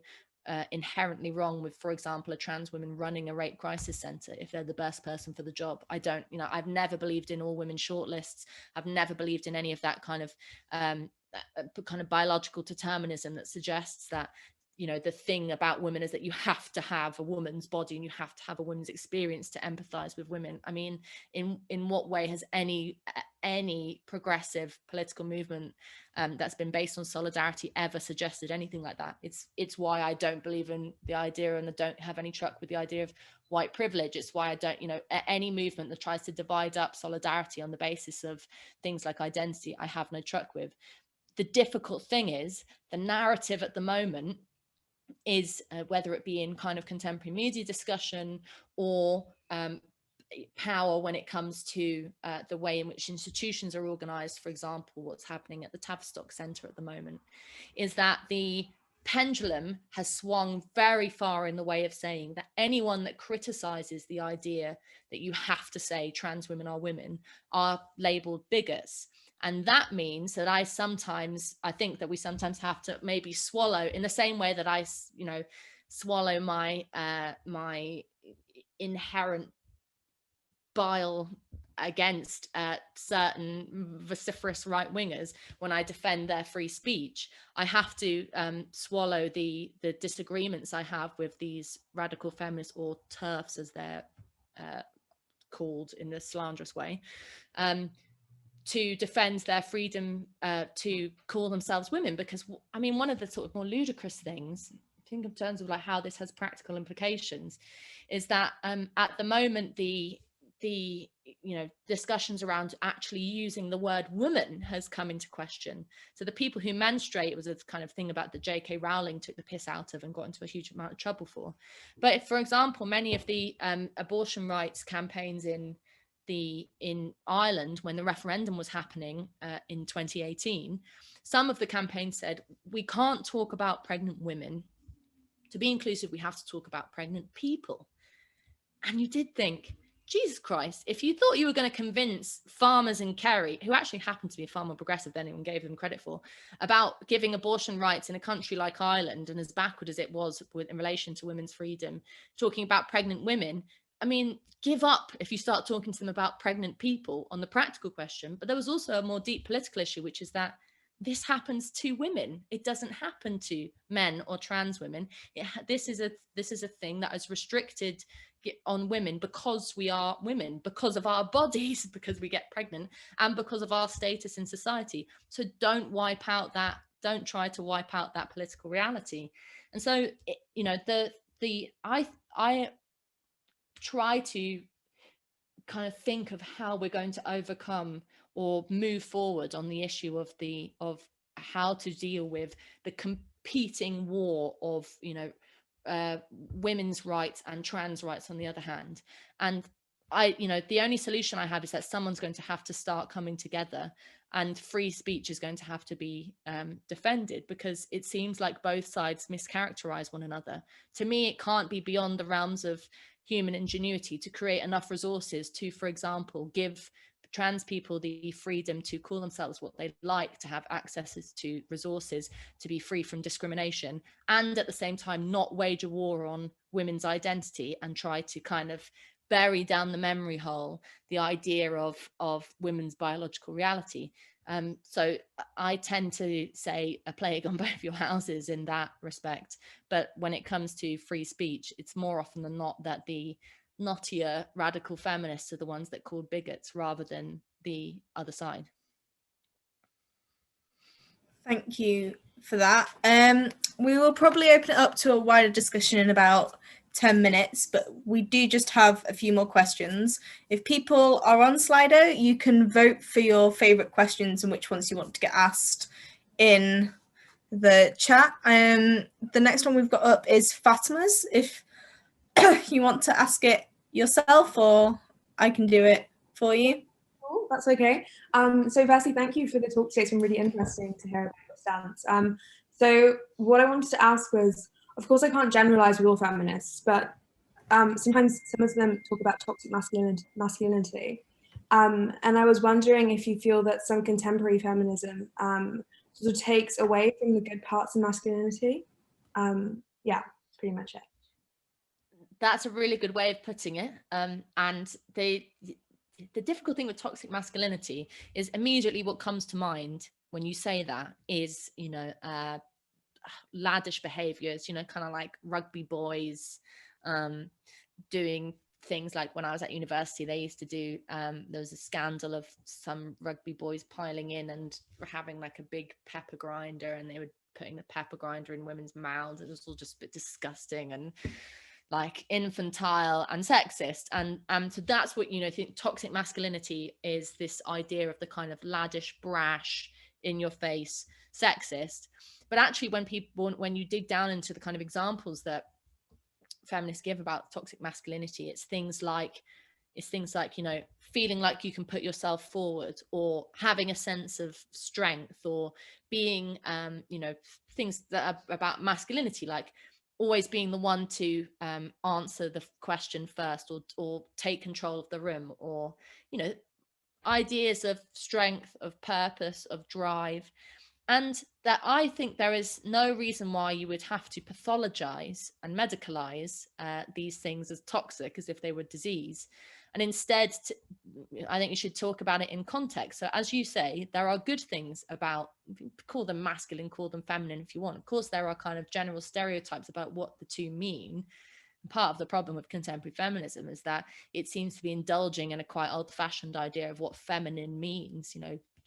inherently wrong with, for example, a trans woman running a rape crisis center if they're the best person for the job. I've never believed in all women shortlists. I've never believed in any of that kind of biological determinism that suggests that the thing about women is that you have to have a woman's body and you have to have a woman's experience to empathize with women. I mean, in what way has any progressive political movement that's been based on solidarity ever suggested anything like that? It's why I don't believe in the idea, and I don't have any truck with the idea of white privilege. It's why I don't, any movement that tries to divide up solidarity on the basis of things like identity, I have no truck with. The difficult thing is the narrative at the moment is whether it be in kind of contemporary media discussion or power when it comes to the way in which institutions are organized. For example, what's happening at the Tavistock Centre at the moment is that the pendulum has swung very far in the way of saying that anyone that criticizes the idea that you have to say trans women are women are labeled bigots. And that means that I think that we sometimes have to maybe swallow, in the same way that I, swallow my inherent bile against certain vociferous right-wingers when I defend their free speech. I have to swallow the disagreements I have with these radical feminists, or TERFs as they're called in the slanderous way, to defend their freedom to call themselves women. Because one of the sort of more ludicrous things, I think, in terms of like how this has practical implications, is that at the moment the discussions around actually using the word woman has come into question. So the people who menstruate was a kind of thing about that J.K. Rowling took the piss out of and got into a huge amount of trouble for. But if, for example, many of the abortion rights campaigns in Ireland, when the referendum was happening in 2018, some of the campaigns said, we can't talk about pregnant women. To be inclusive, we have to talk about pregnant people. And you did think, Jesus Christ, if you thought you were going to convince farmers in Kerry, who actually happened to be far more progressive than anyone gave them credit for, about giving abortion rights in a country like Ireland, and as backward as it was in relation to women's freedom, talking about pregnant women, give up if you start talking to them about pregnant people on the practical question. But there was also a more deep political issue, which is that this happens to women. It doesn't happen to men or trans women. This is a thing that is restricted on women because we are women, because of our bodies, because we get pregnant, and because of our status in society. So don't try to wipe out that political reality. And so, I try to kind of think of how we're going to overcome or move forward on the issue of how to deal with the competing war of women's rights and trans rights on the other hand. And the only solution I have is that someone's going to have to start coming together, and free speech is going to have to be defended, because it seems like both sides mischaracterize one another. To me, it can't be beyond the realms of human ingenuity to create enough resources to, for example, give trans people the freedom to call themselves what they like, to have access to resources, to be free from discrimination, and at the same time not wage a war on women's identity and try to kind of bury down the memory hole the idea of women's biological reality. So I tend to say a plague on both your houses in that respect. But when it comes to free speech, it's more often than not that the knottier radical feminists are the ones that call bigots rather than the other side. Thank you for that. We will probably open it up to a wider discussion in about 10 minutes, but we do just have a few more questions. If people are on Slido, you can vote for your favorite questions and which ones you want to get asked in the chat. The next one we've got up is Fatima's. If you want to ask it yourself, or I can do it for you. Oh, that's okay. So firstly, thank you for the talk today. It's been really interesting to hear about your stance. So what I wanted to ask was, of course, I can't generalize with all feminists, but sometimes some of them talk about toxic masculinity. And I was wondering if you feel that some contemporary feminism sort of takes away from the good parts of masculinity. Yeah, that's pretty much it. That's a really good way of putting it. And the difficult thing with toxic masculinity is immediately what comes to mind when you say that is, laddish behaviors, kind of like rugby boys doing things like when I was at university, they used to do, there was a scandal of some rugby boys piling in and having like a big pepper grinder, and they were putting the pepper grinder in women's mouths. It was all just a bit disgusting and like infantile and sexist. And so that's what, I think toxic masculinity is, this idea of the kind of laddish, brash, in your face, sexist. But actually when you dig down into the kind of examples that feminists give about toxic masculinity, it's things like feeling like you can put yourself forward, or having a sense of strength, or being things that are about masculinity, like always being the one to answer the question first, or take control of the room, or ideas of strength, of purpose, of drive. And that I think there is no reason why you would have to pathologize and medicalize these things as toxic, as if they were disease. And instead, I think you should talk about it in context. So as you say, there are good things about, call them masculine, call them feminine if you want. Of course, there are kind of general stereotypes about what the two mean. And part of the problem with contemporary feminism is that it seems to be indulging in a quite old-fashioned idea of what feminine means,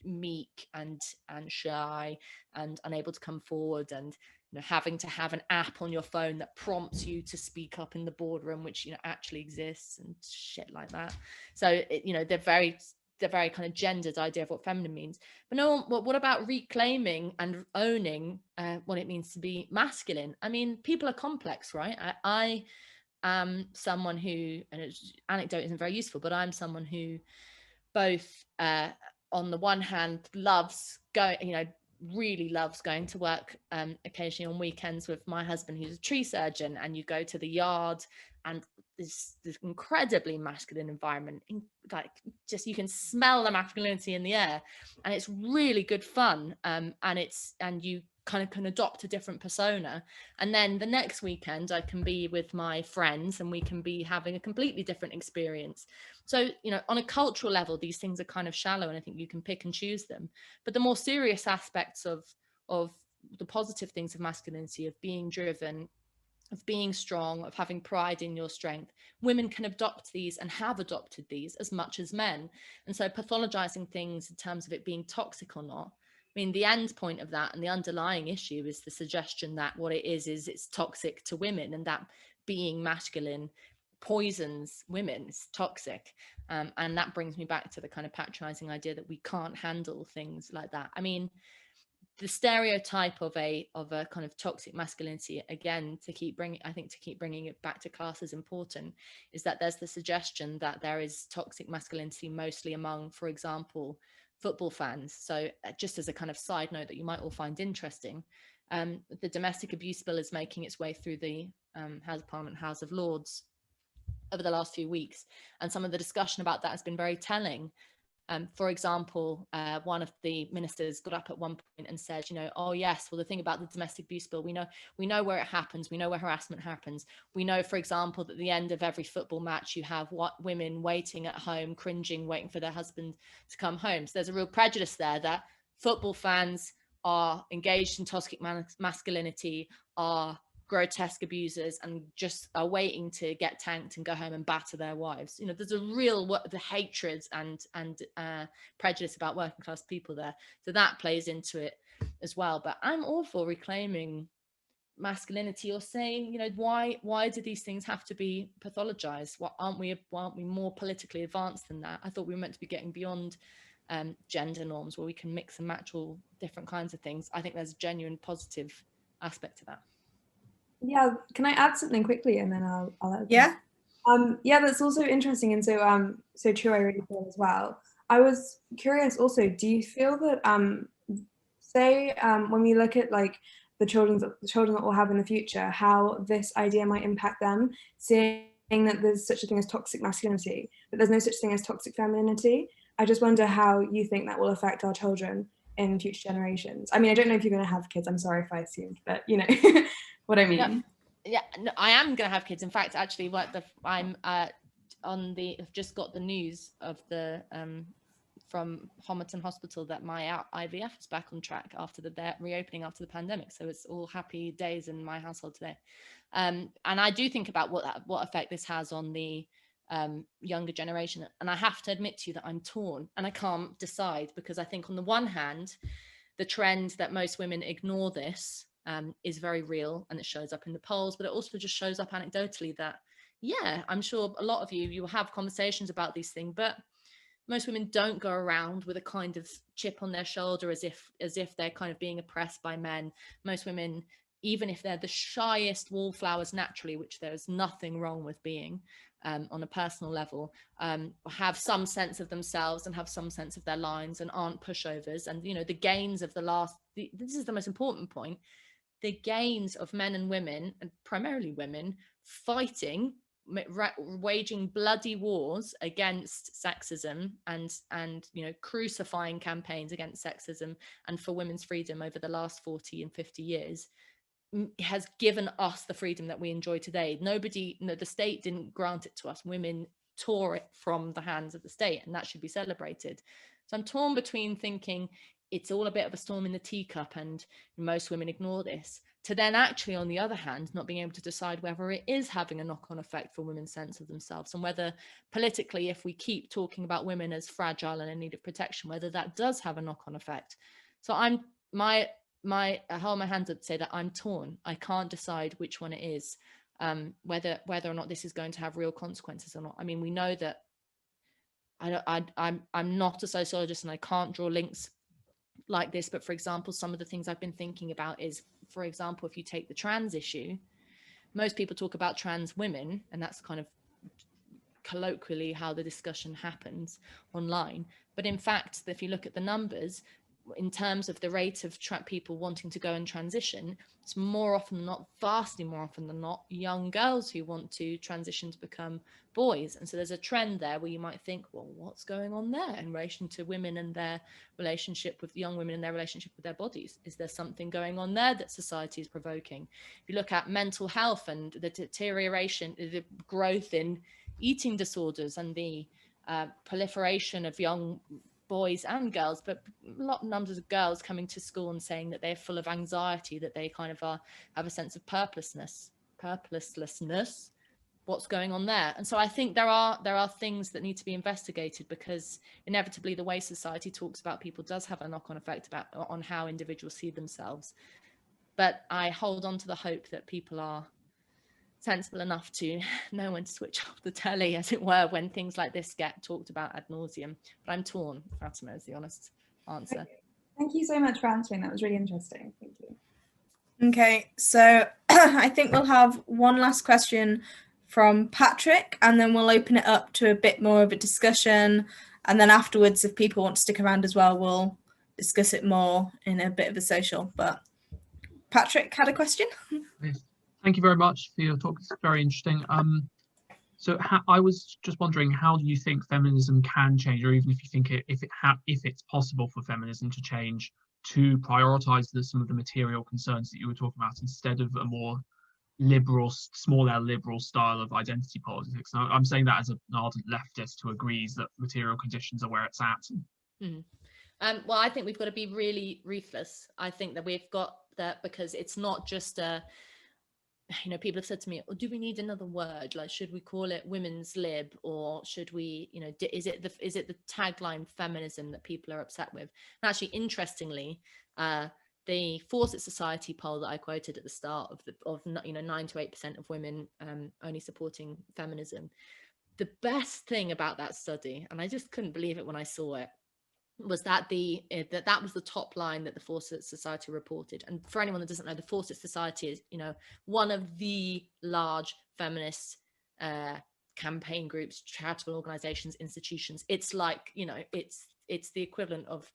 meek and shy and unable to come forward, and having to have an app on your phone that prompts you to speak up in the boardroom, which actually exists, and shit like that. So they're very kind of gendered idea of what feminine means. But no, what about reclaiming and owning what it means to be masculine? I mean, people are complex, right? I am someone who, and anecdote isn't very useful, but I'm someone who both on the one hand really loves going to work occasionally on weekends with my husband, who's a tree surgeon, and you go to the yard and this incredibly masculine environment, like just you can smell the masculinity in the air, and it's really good fun, and you kind of can adopt a different persona. And then the next weekend I can be with my friends and we can be having a completely different experience. So on a cultural level, these things are kind of shallow, and I think you can pick and choose them. But the more serious aspects of the positive things of masculinity, of being driven, of being strong, of having pride in your strength, women can adopt these and have adopted these as much as men. And so pathologizing things in terms of it being toxic or not, I mean, the end point of that and the underlying issue is the suggestion that what it is it's toxic to women, and that being masculine poisons women, it's toxic. And that brings me back to the kind of patronizing idea that we can't handle things like that. I mean, the stereotype of a kind of toxic masculinity, again, to keep bringing it back to class is important, is that there's the suggestion that there is toxic masculinity mostly among, for example, football fans. So just as a kind of side note that you might all find interesting, the domestic abuse bill is making its way through the House of Parliament, House of Lords over the last few weeks, and some of the discussion about that has been very telling. For example, one of the ministers got up at one point and said, oh yes, well, the thing about the domestic abuse bill, we know where it happens, we know where harassment happens. We know, for example, that at the end of every football match, you have women waiting at home, cringing, waiting for their husband to come home. So there's a real prejudice there that football fans are engaged in toxic masculinity, are grotesque abusers, and just are waiting to get tanked and go home and batter their wives. There's a real the hatred and prejudice about working class people there, so that plays into it as well. But I'm all for reclaiming masculinity, or saying, why do these things have to be pathologized? Why aren't we more politically advanced than that? I thought we were meant to be getting beyond gender norms, where we can mix and match all different kinds of things. I think there's a genuine positive aspect to that. Yeah, can I add something quickly, and then I'll Yeah. Yeah, that's also interesting, and so true. I really feel as well. I was curious also, do you feel that say when we look at like the children that we'll have in the future, how this idea might impact them, seeing that there's such a thing as toxic masculinity, but there's no such thing as toxic femininity? I just wonder how you think that will affect our children in future generations. I mean, I don't know if you're going to have kids. I'm sorry if I assumed, but what I mean. Yeah, no, I am going to have kids. In fact, actually, I've just got the news of the from Homerton Hospital that my IVF is back on track after the reopening after the pandemic. So it's all happy days in my household today. And I do think about what effect this has on the younger generation. And I have to admit to you that I'm torn and I can't decide, because I think on the one hand, the trend that most women ignore this is very real, and it shows up in the polls, but it also just shows up anecdotally that, yeah, I'm sure a lot of you will have conversations about these things, but most women don't go around with a kind of chip on their shoulder as if they're kind of being oppressed by men. Most women, even if they're the shyest wallflowers naturally, which there is nothing wrong with being on a personal level, have some sense of themselves and have some sense of their lines and aren't pushovers. And the gains of this is the most important point, the gains of men and women, and primarily women, fighting, waging bloody wars against sexism and crucifying campaigns against sexism and for women's freedom over the last 40 and 50 years has given us the freedom that we enjoy today. The state didn't grant it to us. Women tore it from the hands of the state, and that should be celebrated. So I'm torn between thinking it's all a bit of a storm in the teacup and most women ignore this, to then actually, on the other hand, not being able to decide whether it is having a knock-on effect for women's sense of themselves, and whether politically, if we keep talking about women as fragile and in need of protection, whether that does have a knock-on effect. So I hold my hands up to say that I'm torn. I can't decide which one it is, whether or not this is going to have real consequences or not. I mean, we know that I'm not a sociologist and I can't draw links like this, but for example, some of the things I've been thinking about is, for example, if you take the trans issue, most people talk about trans women, and that's kind of colloquially how the discussion happens online. But in fact, if you look at the numbers, in terms of the rate of people wanting to go and transition, it's more often than not, vastly more often than not, young girls who want to transition to become boys. And so there's a trend there where you might think, well, what's going on there in relation to women and their relationship with young women and their relationship with their bodies? Is there something going on there that society is provoking? If you look at mental health and the deterioration, the growth in eating disorders and the proliferation of young boys and girls, but a lot of numbers of girls coming to school and saying that they're full of anxiety, that they kind of have a sense of purposelessness. What's going on there? And so I think there are things that need to be investigated, because inevitably the way society talks about people does have a knock-on effect on how individuals see themselves. But I hold on to the hope that people are sensible enough to know when to switch off the telly, as it were, when things like this get talked about ad nauseum. But I'm torn, Fatima, is the honest answer. Thank you so much for answering. That was really interesting. Thank you. Okay, so I think we'll have one last question from Patrick, and then we'll open it up to a bit more of a discussion. And then afterwards, if people want to stick around as well, we'll discuss it more in a bit of a social. But Patrick had a question. Yes. Thank you very much for your talk. It's very interesting. So I was just wondering, how do you think feminism can change, or even if you think if it's possible for feminism to change to prioritize some of the material concerns that you were talking about instead of a more liberal, small L liberal style of identity politics? Now, I'm saying that as an ardent leftist who agrees that material conditions are where it's at. Well, I think we've got to be really ruthless. I think that we've got that, because it's not just a, you know, people have said to me, oh, do we need another word? Like, should we call it women's lib, or should we, you know, is it the tagline feminism that people are upset with? And actually, interestingly, the Fawcett Society poll that I quoted at the start of 9 to 8% of women only supporting feminism. The best thing about that study, and I just couldn't believe it when I saw it, was that that was the top line that the Fawcett Society reported. And for anyone that doesn't know, the Fawcett Society is, you know, one of the large feminist campaign groups, charitable organizations, institutions. It's like, you know, it's the equivalent of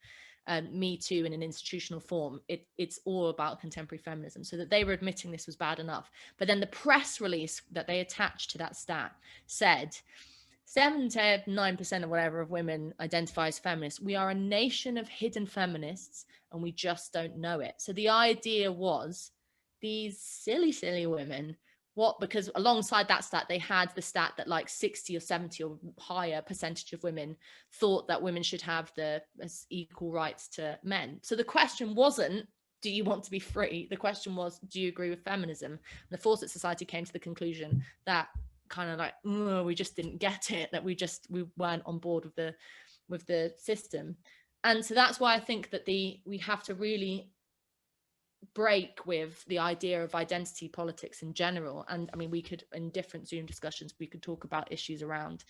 Me Too in an institutional form. It's all about contemporary feminism. So that they were admitting this was bad enough. But then the press release that they attached to that stat said 7 to 9% or whatever of women identify as feminists. We are a nation of hidden feminists, and we just don't know it. So the idea was these silly women, because alongside that stat, they had the stat that like 60 or 70 or higher percentage of women thought that women should have the equal rights to men. So the question wasn't, do you want to be free? The question was, do you agree with feminism? And the Fawcett Society came to the conclusion that kind of like, we just didn't get it, that we weren't on board with the system. And so that's why I think that we have to really break with the idea of identity politics in general. And I mean, we could, in different Zoom discussions, we could talk about issues around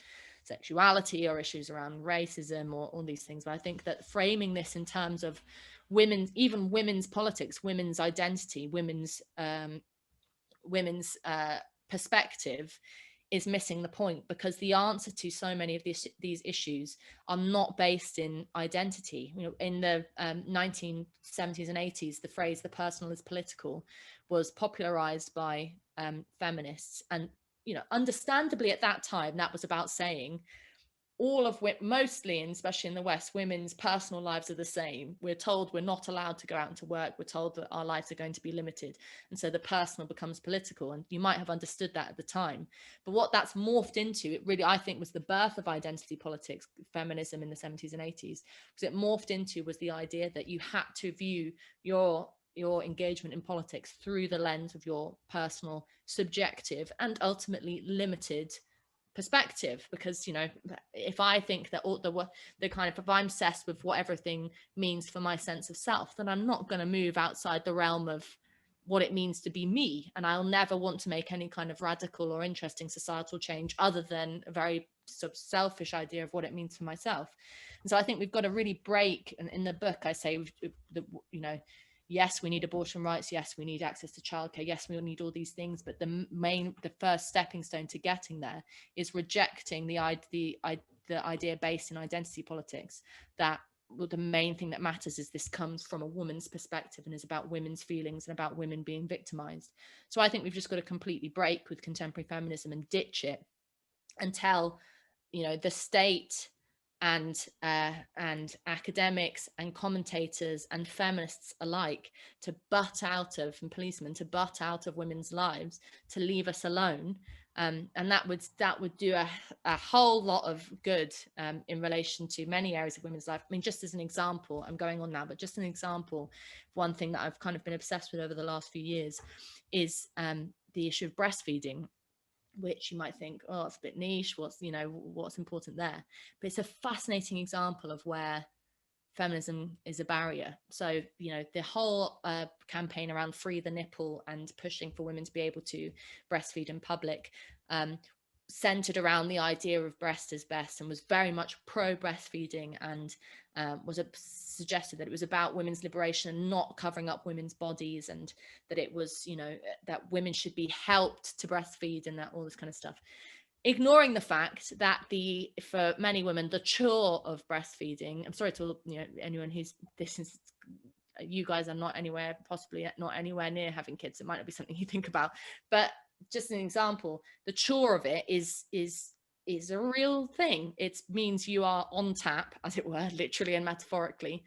sexuality or issues around racism or all these things. But I think that framing this in terms of women's politics, women's identity, women's perspective is missing the point, because the answer to so many of these issues are not based in identity. You know, in the 1970s and 80s, the phrase "the personal is political" was popularized by feminists, and you know, understandably at that time, that was about saying all of mostly, and especially in the West, women's personal lives are the same. We're told we're not allowed to go out into work. We're told that our lives are going to be limited. And so the personal becomes political. And you might have understood that at the time. But what that's morphed into, it really, I think, was the birth of identity politics, feminism in the 70s and 80s. Because it morphed into was the idea that you had to view your engagement in politics through the lens of your personal, subjective, and ultimately limited perspective. Because, you know, if I think that all the kind of, if I'm obsessed with what everything means for my sense of self, then I'm not going to move outside the realm of what it means to be me, and I'll never want to make any kind of radical or interesting societal change other than a very sort of selfish idea of what it means for myself. And so I think we've got to really break, and in the book I say, you know, yes, we need abortion rights. Yes, we need access to childcare. Yes, we need all these things. But the first stepping stone to getting there is rejecting the idea based in identity politics that the main thing that matters is this comes from a woman's perspective and is about women's feelings and about women being victimized. So I think we've just got to completely break with contemporary feminism and ditch it and tell, you know, the state and academics and commentators and feminists alike to butt out of, and policemen to butt out of women's lives, to leave us alone, and that would do a whole lot of good in relation to many areas of women's life. I mean, just as an example, I'm going on now, but just an example, one thing that I've kind of been obsessed with over the last few years is the issue of breastfeeding, which you might think, oh, it's a bit niche, what's important there? But it's a fascinating example of where feminism is a barrier. So, you know, the whole campaign around Free the Nipple and pushing for women to be able to breastfeed in public centered around the idea of breast is best, and was very much pro breastfeeding, and suggested that it was about women's liberation and not covering up women's bodies, and that it was, you know, that women should be helped to breastfeed, and that all this kind of stuff, ignoring the fact that for many women the chore of breastfeeding, I'm sorry to, you know, anyone who's you guys are not anywhere near having kids, it might not be something you think about, but just an example, the chore of it is a real thing. It means you are on tap, as it were, literally and metaphorically,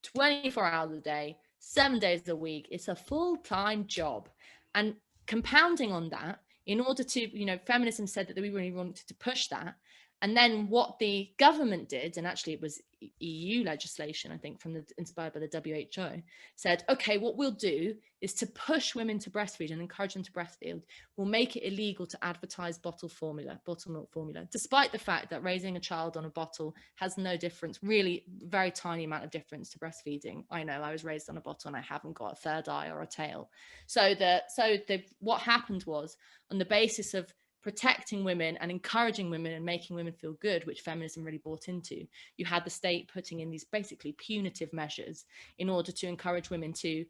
24 hours a day, 7 days a week. It's a full-time job. And compounding on that, in order to, you know, feminism said that we really wanted to push that. And then what the government did, and actually it was EU legislation, I think, inspired by the WHO, said, okay, what we'll do is to push women to breastfeed and encourage them to breastfeed. We'll make it illegal to advertise bottle milk formula, despite the fact that raising a child on a bottle has no difference, really very tiny amount of difference to breastfeeding. I know, I was raised on a bottle and I haven't got a third eye or a tail. So what happened was, on the basis of protecting women and encouraging women and making women feel good, which feminism really bought into, you had the state putting in these basically punitive measures in order to encourage women to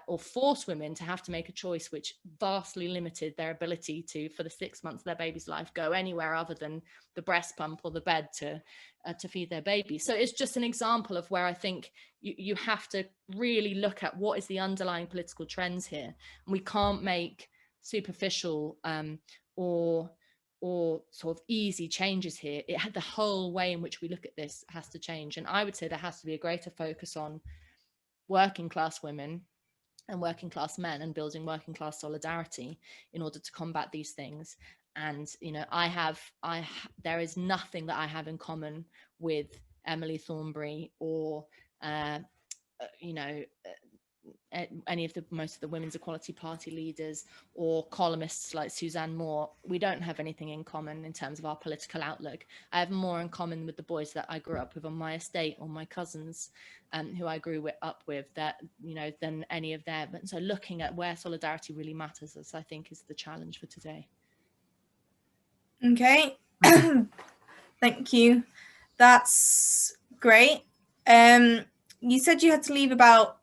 or force women to have to make a choice, which vastly limited their ability to, for the 6 months of their baby's life, go anywhere other than the breast pump or the bed to feed their baby. So it's just an example of where I think you have to really look at what is the underlying political trends here. And we can't make superficial or sort of easy changes here. It had the whole way in which we look at this has to change. And I would say there has to be a greater focus on working class women and working class men, and building working class solidarity in order to combat these things. And, you know, there is nothing that I have in common with Emily Thornberry or, you know, any of most of the Women's Equality Party leaders or columnists like Suzanne Moore. We don't have anything in common in terms of our political outlook. I have more in common with the boys that I grew up with on my estate, or my cousins who I grew up with, that, you know, than any of them. And so looking at where solidarity really matters, I think, is the challenge for today. Okay. Thank you. That's great. You said you had to leave about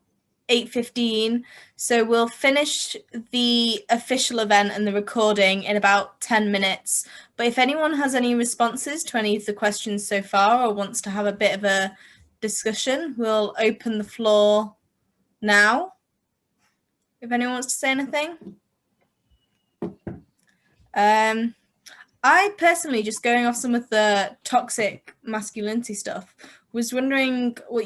8:15, so we'll finish the official event and the recording in about 10 minutes. But if anyone has any responses to any of the questions so far, or wants to have a bit of a discussion, we'll open the floor now. If anyone wants to say anything. I personally, just going off some of the toxic masculinity stuff, was wondering what you